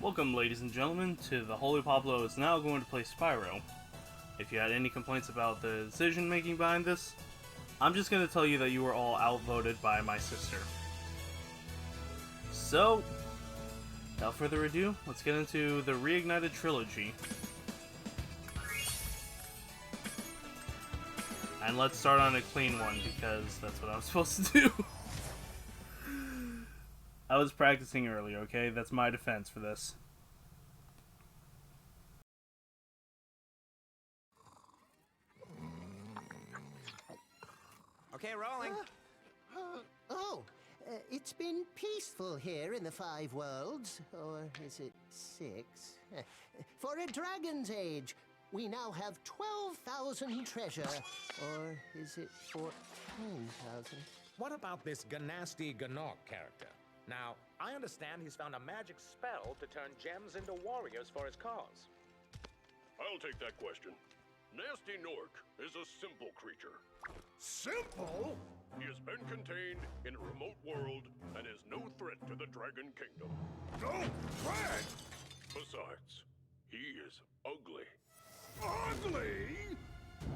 Welcome, ladies and gentlemen, to the Holy Pablo is now going to play Spyro. If you had any complaints about the decision making behind this, I'm just going to tell you that you were all outvoted by my sister. So, without further ado, let's get into the Reignited trilogy. And let's start on a clean one, because that's what I'm supposed to do. I was practicing earlier, okay? That's my defense for this. Okay, rolling. It's been peaceful here in the Five Worlds, or is it 6? For a dragon's age, we now have 12,000 treasure, or is it 14,000? What about this Ganasty Ganok character? Now, I understand he's found a magic spell to turn gems into warriors for his cause. I'll take that question. Nasty Norc is a simple creature. Simple? He has been contained in a remote world and is no threat to the Dragon Kingdom. No threat? Besides, he is ugly. Ugly?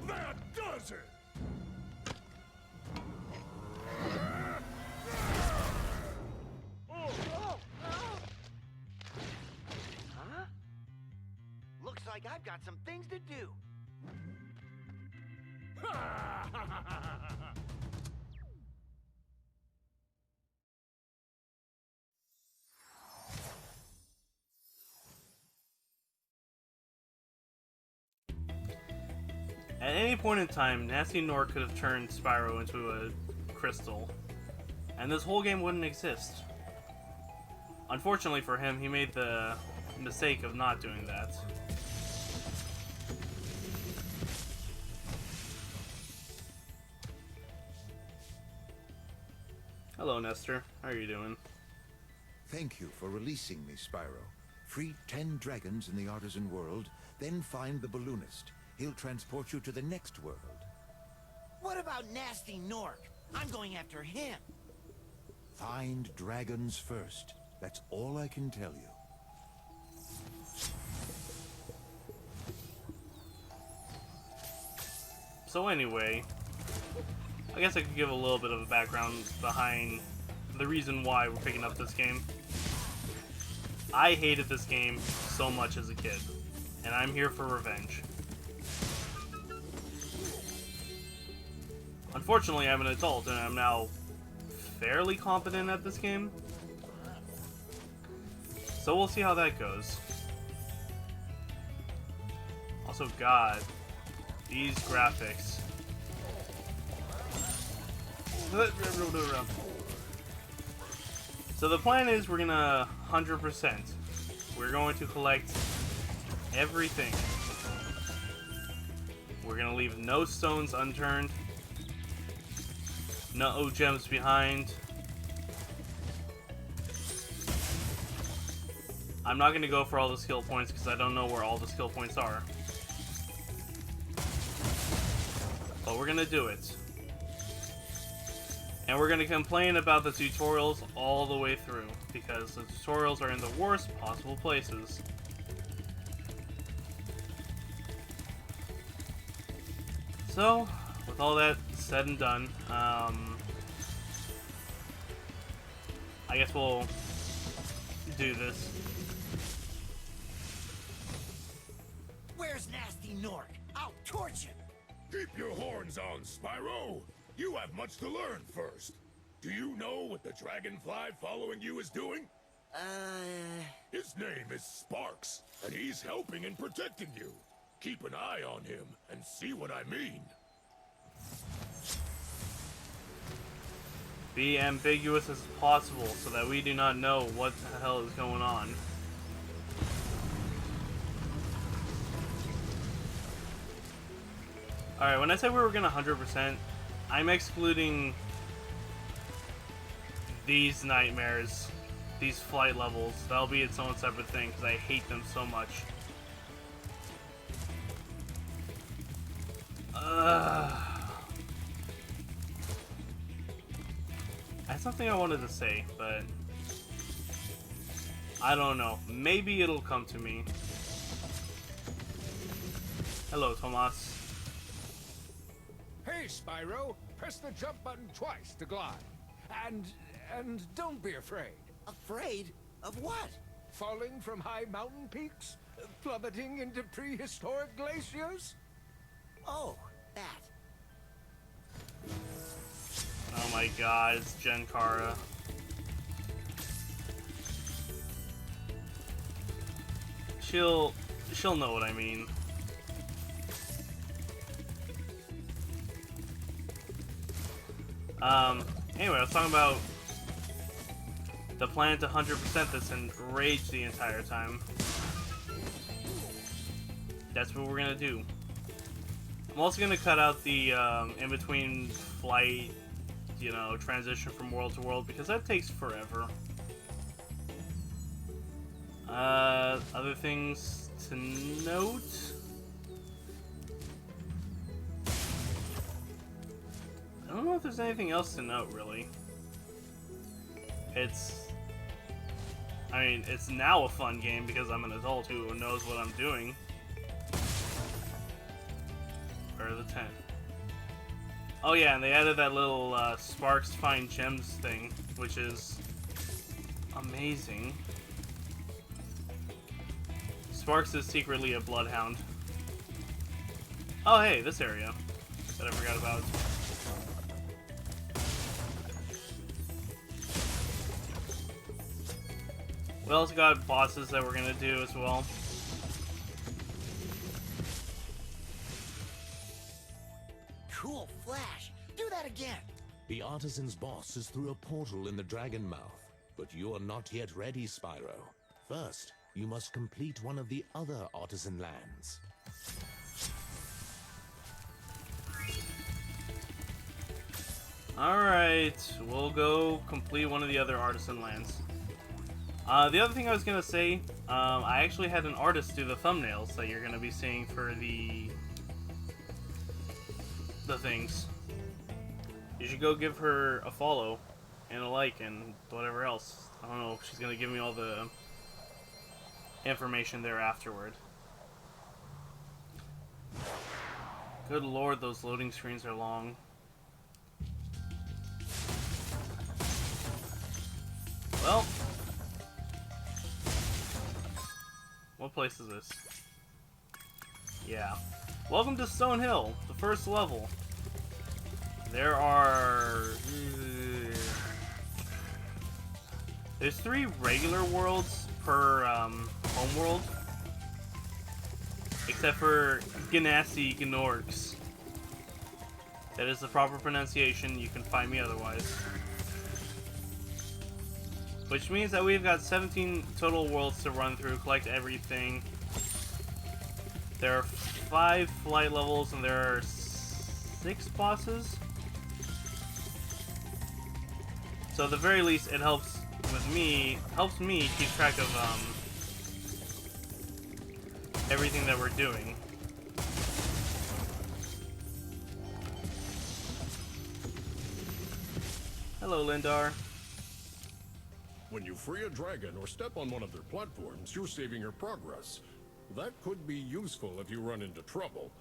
That does it! Huh? Looks like I've got some things to do. At any point in time, Nasty Norc could have turned Spyro into a crystal, and this whole game wouldn't exist. Unfortunately for him, he made the mistake of not doing that. Hello, Nestor. How are you doing? Thank you for releasing me, Spyro. Free 10 dragons in the Artisan world, then find the balloonist. He'll transport you to the next world. What about Nasty Norc? I'm going after him. Find dragons first. That's all I can tell you. So anyway, I guess I could give a little bit of a background behind the reason why we're picking up this game. I hated this game so much as a kid, and I'm here for revenge. Unfortunately, I'm an adult, and I'm now fairly competent at this game. So we'll see how that goes. Also, God, these graphics. So the plan is we're gonna 100%. We're going to collect everything. We're gonna leave no stones unturned. No gems behind. I'm not going to go for all the skill points because I don't know where all the skill points are. But we're going to do it. And we're going to complain about the tutorials all the way through because the tutorials are in the worst possible places. So, with all that said and done, I guess we'll do this. Where's Nasty Norc? I'll torch him. Keep your horns on, Spyro. You have much to learn first. Do you know what the dragonfly following you is doing? His name is Sparks, and he's helping and protecting you. Keep an eye on him and see what I mean. Be ambiguous as possible so that we do not know what the hell is going on. Alright, when I say we were gonna 100%, I'm excluding these nightmares, these flight levels. That'll be its own separate thing because I hate them so much. That's something I wanted to say, but I don't know. Maybe it'll come to me. Hello, Tomas. Hey, Spyro! Press the jump button twice to glide. And don't be afraid. Afraid? Of what? Falling from high mountain peaks? Plummeting into prehistoric glaciers? Oh, that. Oh my god, it's Genkara. She'll know what I mean. Anyway, I was talking about the plan to 100% this and rage the entire time. That's what we're gonna do. I'm also gonna cut out the in-between flight, you know, transition from world to world, because that takes forever. Other things to note. I don't know if there's anything else to note, really. I mean, it's now a fun game because I'm an adult who knows what I'm doing. Where are the 10? Oh yeah, and they added that little Sparks Find Gems thing, which is amazing. Sparks is secretly a bloodhound. Oh hey, this area that I forgot about. We also got bosses that we're gonna do as well. Cool flash. Do that again. The Artisan's boss is through a portal in the Dragon Mouth, but you are not yet ready, Spyro. First, you must complete one of the other Artisan lands. Alright, we'll go complete one of the other Artisan lands. The other thing I was gonna say, I actually had an artist do the thumbnails that you're gonna be seeing for the things. You should go give her a follow and a like and whatever else. I don't know if she's gonna give me all the information there afterward. Good lord, those loading screens are long. Well, what place is this? Yeah. Welcome to Stone Hill, the first level. There are... There's 3 regular worlds per home world. Except for Ganassi Gnorcs. That is the proper pronunciation, you can find me otherwise. Which means that we've got 17 total worlds to run through, collect everything. There are 5 flight levels and there are 6 bosses. So at the very least, it helps me keep track of everything that we're doing. Hello, Lindar. When you free a dragon or step on one of their platforms, you're saving your progress. That could be useful if you run into trouble.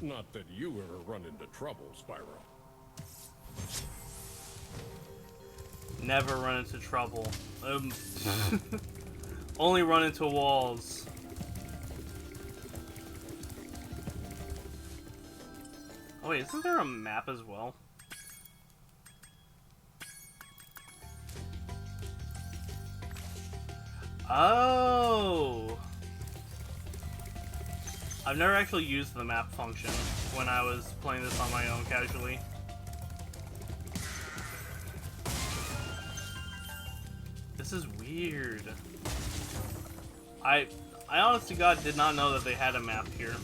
Not that you ever run into trouble, Spyro. Never run into trouble. Only run into walls. Oh wait, isn't there a map as well? Oh! I've never actually used the map function when I was playing this on my own casually. This is weird. I honest to God did not know that they had a map here.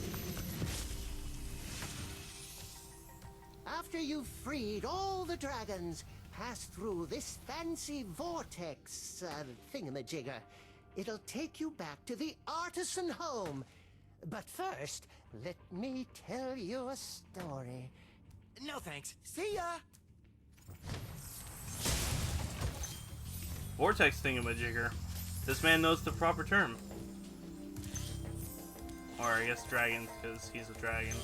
After you've freed all the dragons, pass through this fancy vortex thingamajigger. It'll take you back to the Artisan home. But first, let me tell you a story. No thanks. See ya! Vortex thingamajigger. This man knows the proper term. Or I guess dragon, because he's a dragon.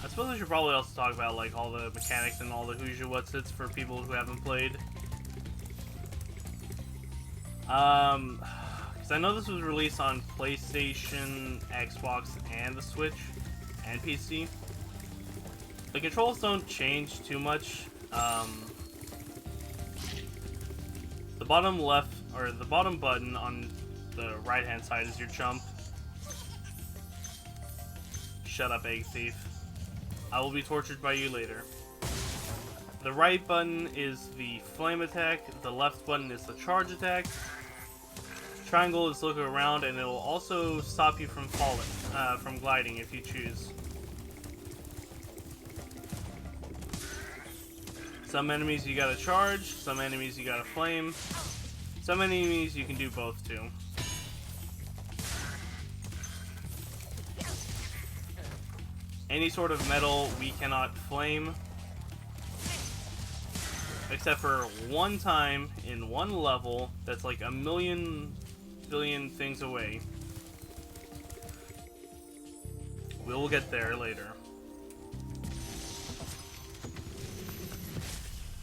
I suppose I should probably also talk about like all the mechanics and all the who's your what's its for people who haven't played. Because I know this was released on PlayStation, Xbox, and the Switch, and PC. The controls don't change too much. The bottom left, or the bottom button on the right-hand side is your jump. Shut up, egg thief. I will be tortured by you later. The right button is the flame attack. The left button is the charge attack. Triangle is look around, and it will also stop you from falling, from gliding if you choose. Some enemies you gotta charge, some enemies you gotta flame, some enemies you can do both too. Any sort of metal we cannot flame, except for one time in one level that's like a million billion things away. We will get there later.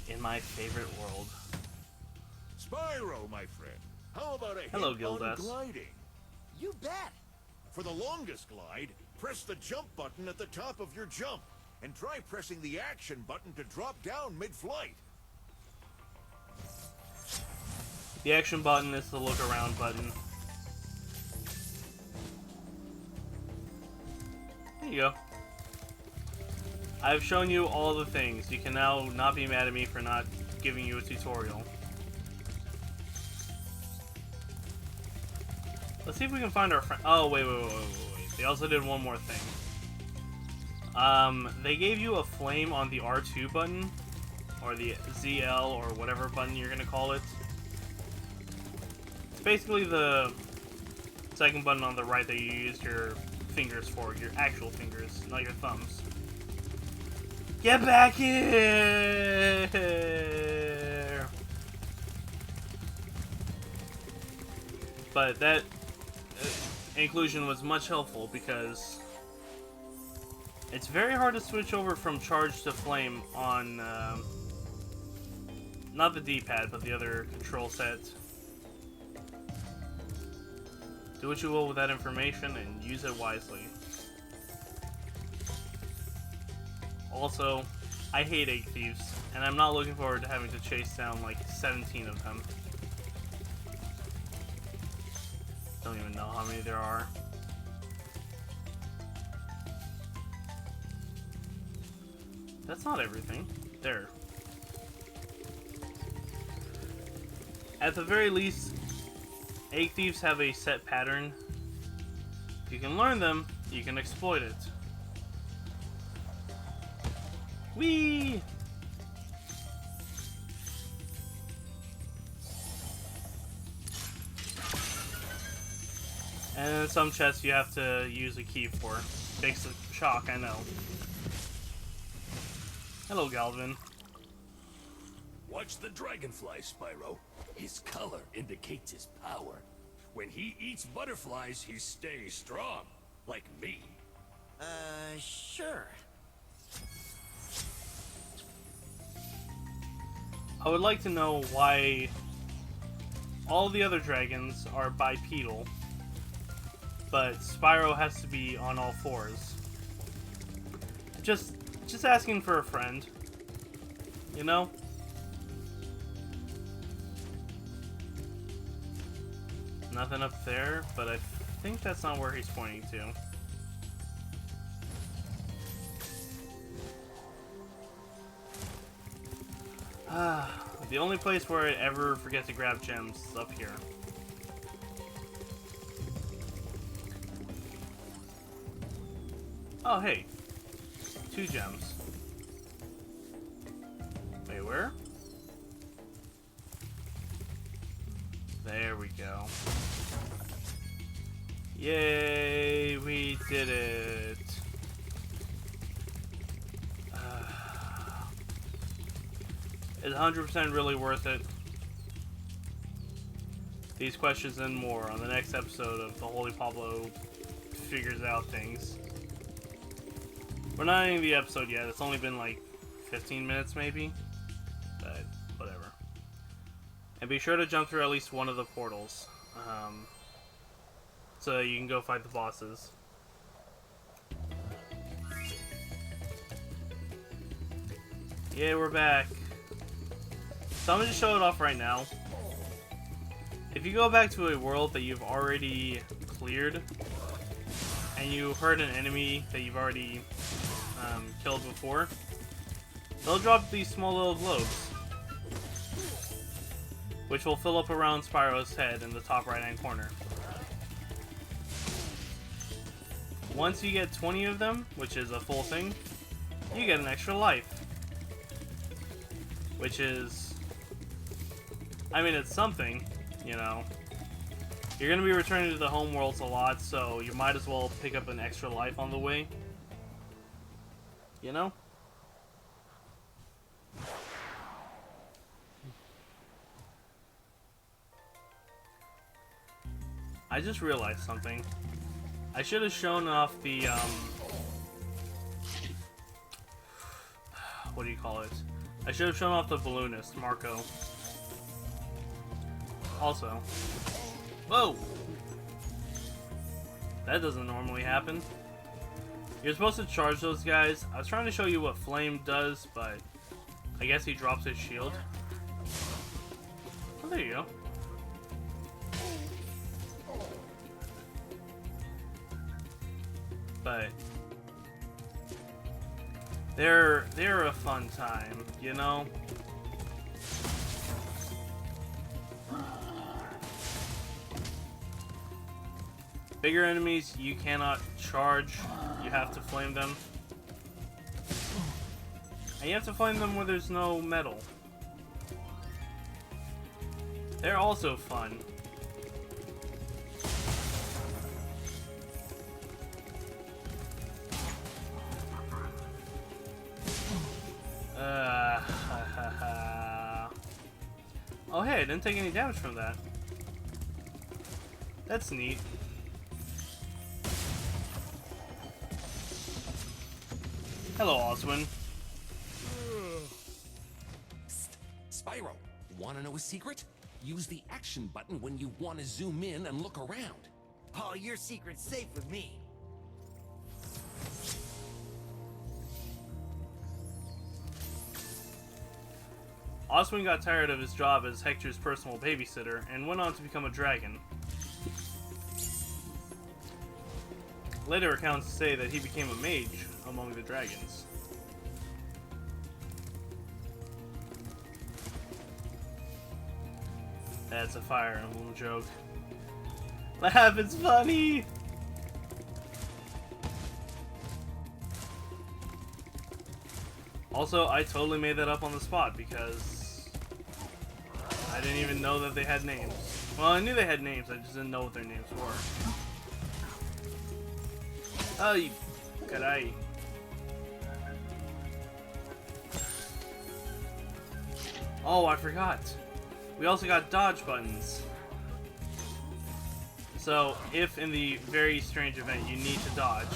In my favorite world. Spyro, my friend. How about a Hello, hit on Gildas. gliding? You bet. For the longest glide, press the jump button at the top of your jump, and try pressing the action button to drop down mid-flight. The action button is the look around button. There you go. I've shown you all the things. You can now not be mad at me for not giving you a tutorial. Let's see if we can find our friend. Oh, wait. They also did one more thing. They gave you a flame on the R2 button, or the ZL, or whatever button you're gonna call it. It's basically the second button on the right that you use your fingers for, your actual fingers, not your thumbs. Get back here! But that inclusion was much helpful because it's very hard to switch over from charge to flame on not the D-pad, but the other control set. Do what you will with that information and use it wisely. Also, I hate egg thieves, and I'm not looking forward to having to chase down like 17 of them. Don't even know how many there are. That's not everything. There. At the very least, egg thieves have a set pattern. If you can learn them, you can exploit it. Whee! And then some chests you have to use a key for. Big shock, I know. Hello, Galvin. Watch the dragonfly, Spyro. His color indicates his power. When he eats butterflies, he stays strong. Like me. Sure. I would like to know why all the other dragons are bipedal, but Spyro has to be on all fours. Just asking for a friend, you know? Nothing up there, but I think that's not where he's pointing to. The only place where I ever forget to grab gems is up here. Oh, hey. 2 gems. Wait, where? There we go. Yay, we did it. Is 100% really worth it? These questions and more on the next episode of The Holy Pablo Figures Out Things. We're not ending the episode yet. It's only been like 15 minutes maybe. But whatever. And be sure to jump through at least one of the portals. So you can go fight the bosses. Yeah, we're back. So I'm gonna just show it off right now. If you go back to a world that you've already cleared, and you hurt an enemy that you've already killed before, they'll drop these small little globes, which will fill up around Spyro's head in the top right hand corner. Once you get 20 of them, which is a full thing, you get an extra life. Which is, I mean, it's something, you know. You're going to be returning to the home worlds a lot, so you might as well pick up an extra life on the way. You know? I just realized something. I should have shown off the, what do you call it? I should have shown off the balloonist, Marco. Also. Whoa! That doesn't normally happen. You're supposed to charge those guys. I was trying to show you what Flame does, but I guess he drops his shield. Oh, there you go. But they're a fun time, you know? Bigger enemies you cannot charge, you have to flame them. And you have to flame them where there's no metal. They're also fun. Oh hey, I didn't take any damage from that. That's neat. Hello, Oswin. Psst. Spyro, wanna know a secret? Use the action button when you want to zoom in and look around. Oh, your secret's safe with me. Oswin got tired of his job as Hector's personal babysitter and went on to become a dragon. Later accounts say that he became a mage among the dragons. That's a Fire Emblem joke. Laugh, it's funny! Also, I totally made that up on the spot because I didn't even know that they had names. Well, I knew they had names, I just didn't know what their names were. Oh, you caray. Oh, I forgot. We also got dodge buttons. So, if in the very strange event you need to dodge,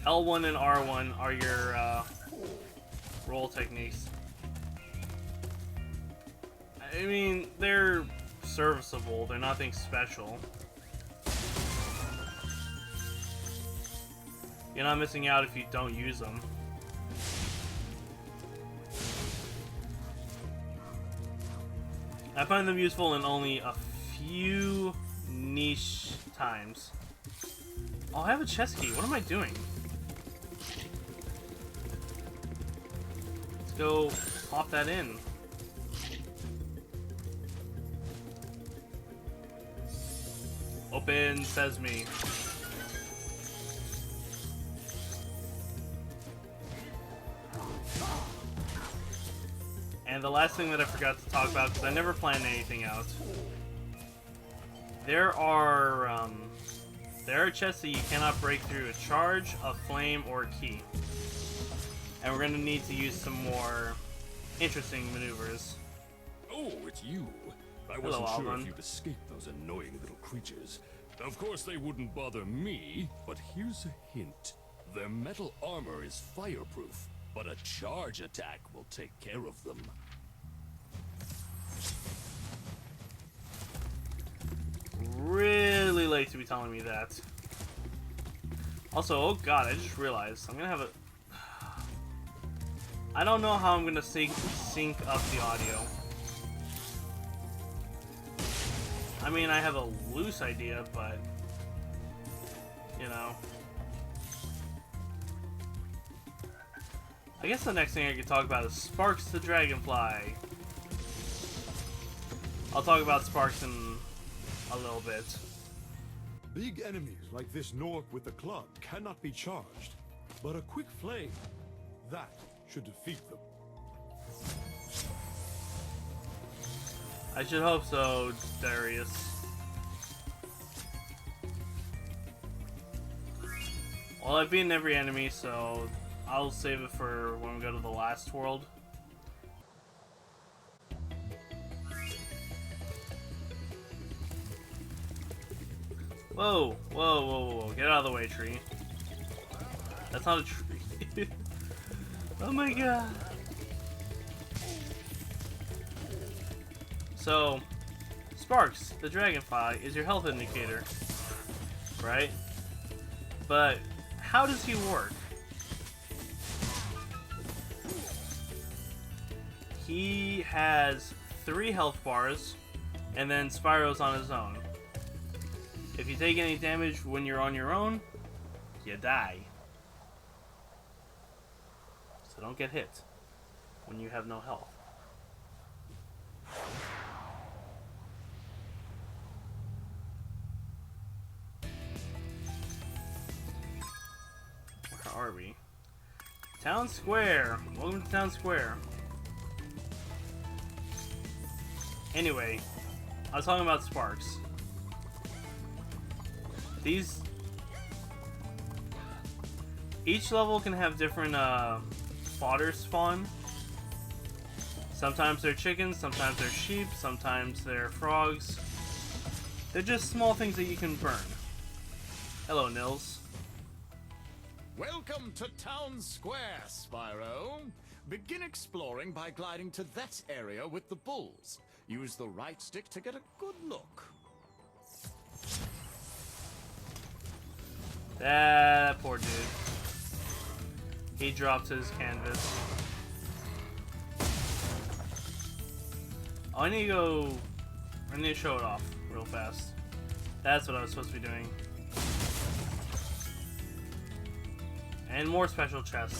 L1 and R1 are your roll techniques. I mean, they're serviceable, they're nothing special. You're not missing out if you don't use them. I find them useful in only a few niche times. Oh, I have a chest key. What am I doing? Let's go pop that in. Open sesame. And the last thing that I forgot to talk about, because I never planned anything out, there are chests that you cannot break through a charge, a flame, or a key. And we're gonna need to use some more interesting maneuvers. Oh, it's you. I Hello, wasn't sure Alvin. if you'd escaped those annoying little creatures. Of course, they wouldn't bother me, but here's a hint. Their metal armor is fireproof, but a charge attack will take care of them. Really late to be telling me that. Also, oh god, I just realized I'm gonna have a... I don't know how I'm gonna sync up the audio. I mean, I have a loose idea, but... You know... I guess the next thing I could talk about is Sparks the Dragonfly. I'll talk about Sparks in a little bit. Big enemies like this Norc with the club cannot be charged, but a quick flame, that should defeat them. I should hope so, Darius. Well, I've beaten every enemy, so I'll save it for when we go to the last world. Whoa, whoa, whoa, whoa, get out of the way, tree. That's not a tree. Oh my god. So, Sparks, the dragonfly, is your health indicator, right? But how does he work? He has 3 health bars, and then Spyro's on his own. If you take any damage when you're on your own, you die. So don't get hit when you have no health. Where are we? Town Square! Welcome to Town Square. Anyway, I was talking about Sparks. Each level can have different fodder spawn. Sometimes they're chickens, sometimes they're sheep, sometimes they're frogs. They're just small things that you can burn. Hello, Nils. Welcome to Town Square, Spyro. Begin exploring by gliding to that area with the bulls. Use the right stick to get a good look. That poor dude. He dropped his canvas. Oh, I need to show it off real fast. That's what I was supposed to be doing. And more special chests.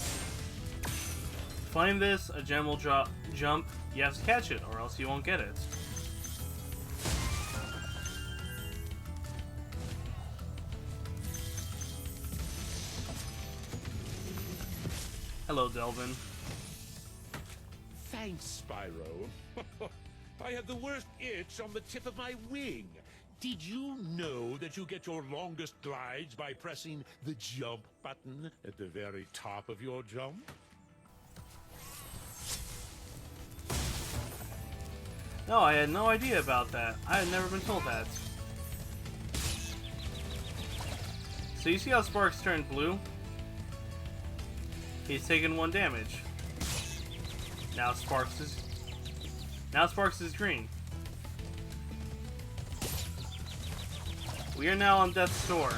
Find this, a gem will jump. You have to catch it, or else you won't get it. Hello, Delvin. Thanks, Spyro. I have the worst itch on the tip of my wing. Did you know that you get your longest glides by pressing the jump button at the very top of your jump? No, I had no idea about that. I had never been told that. So you see how Sparks turned blue? He's taken 1 damage. Now Sparks is green. We are now on death's door.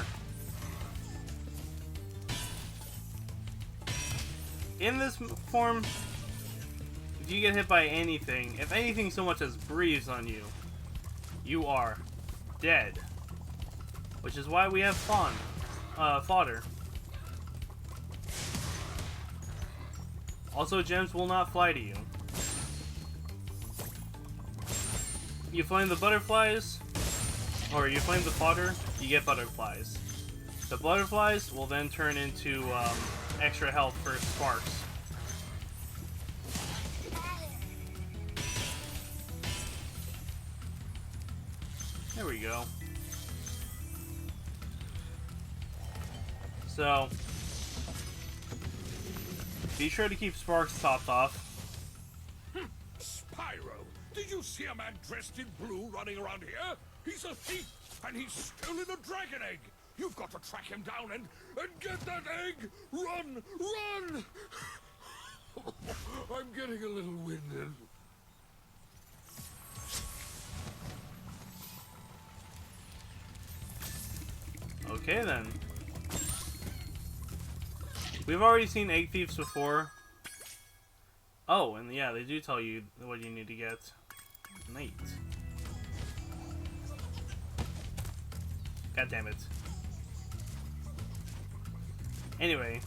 In this form, if you get hit by anything, if anything so much as breathes on you, you are dead. Which is why we have fodder. Also, gems will not fly to you. You flame the butterflies, or you flame the fodder, you get butterflies. The butterflies will then turn into extra health for Sparks. There we go. Be sure to keep Sparks topped off. Spyro, did you see a man dressed in blue running around here? He's a thief, and he's stolen a dragon egg. You've got to track him down and get that egg. Run, run! I'm getting a little winded. Okay then. We've already seen egg thieves before. Oh, and yeah, they do tell you what you need to get. Night. God damn it. Anyway.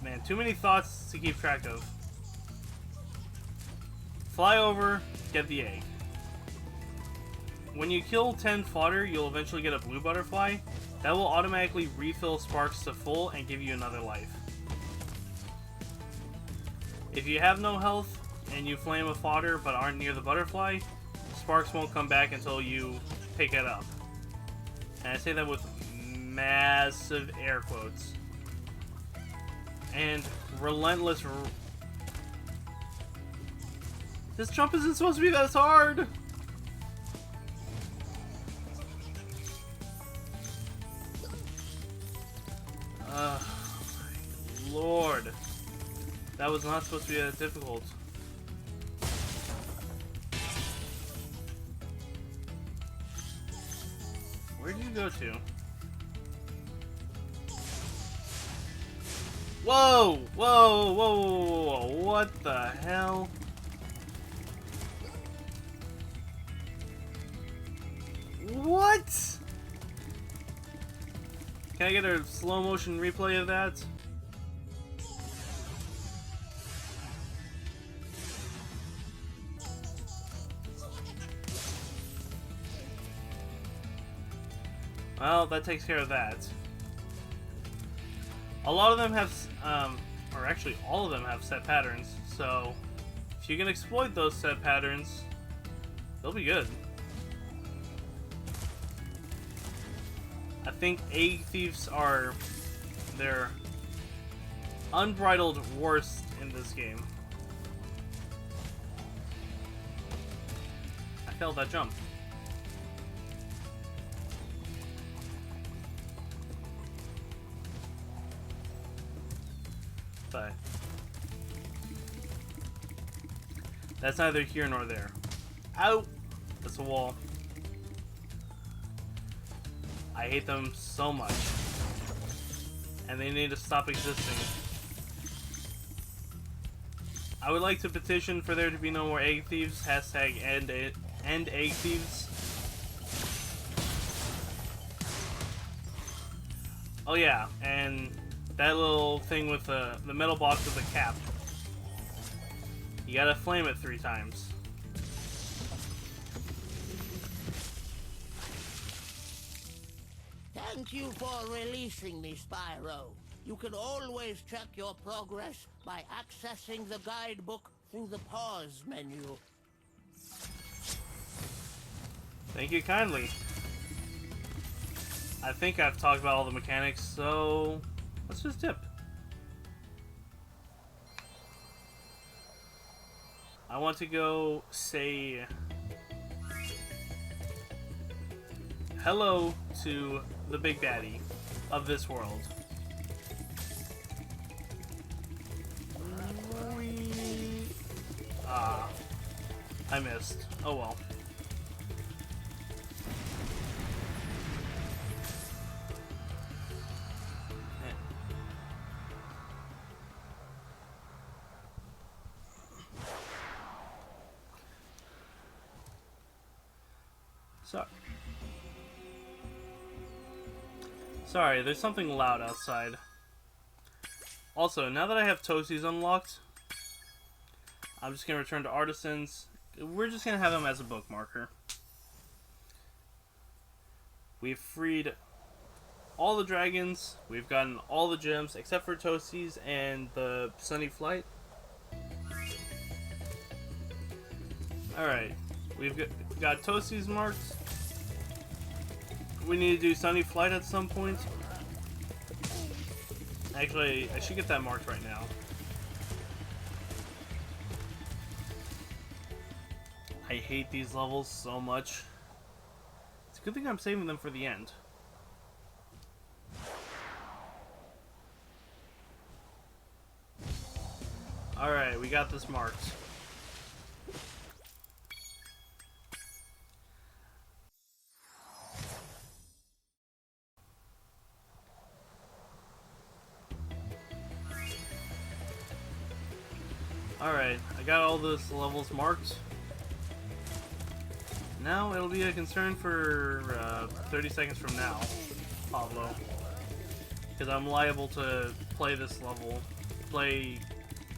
Man, too many thoughts to keep track of. Fly over, get the egg. When you kill 10 fodder, you'll eventually get a blue butterfly. That will automatically refill Sparks to full and give you another life. If you have no health and you flame a fodder but aren't near the butterfly, Sparks won't come back until you pick it up. And I say that with massive air quotes. And relentless... This jump isn't supposed to be that hard! My lord. That was not supposed to be that difficult. Where did you go to? Whoa! Whoa! Whoa! Whoa! Whoa! What the hell? What? Can I get a slow motion replay of that? Well, that takes care of that. A lot of them have, or actually all of them have set patterns, so if you can exploit those set patterns, they'll be good. I think egg thieves are their unbridled worst in this game. I failed that jump. But that's neither here nor there. Ow! That's a wall. I hate them so much. And they need to stop existing. I would like to petition for there to be no more egg thieves. Hashtag end egg thieves. Oh yeah, and that little thing with the metal box with the cap. You gotta flame it 3 times. Thank you for releasing me, Spyro. You can always check your progress by accessing the guidebook through the pause menu. Thank you kindly. I think I've talked about all the mechanics, so let's just dip. I want to go say hello to the big baddie of this world. Ah, I missed. Oh well. Sorry, there's something loud outside. Also, now that I have Toasties unlocked, I'm just going to return to Artisans. We're just going to have them as a bookmarker. We've freed all the dragons. We've gotten all the gems, except for Toasties and the Sunny Flight. Alright, we've got Toasties marked. We need to do Sunny Flight at some point. Actually, I should get that marked right now. I hate these levels so much. It's a good thing I'm saving them for the end. Alright, we got this marked. Alright, I got all those levels marked. Now it'll be a concern for 30 seconds from now, Pablo. Because I'm liable to play this level,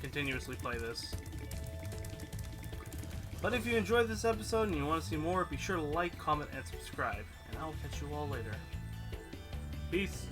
continuously play this. But if you enjoyed this episode and you want to see more, be sure to like, comment, and subscribe. And I'll catch you all later. Peace.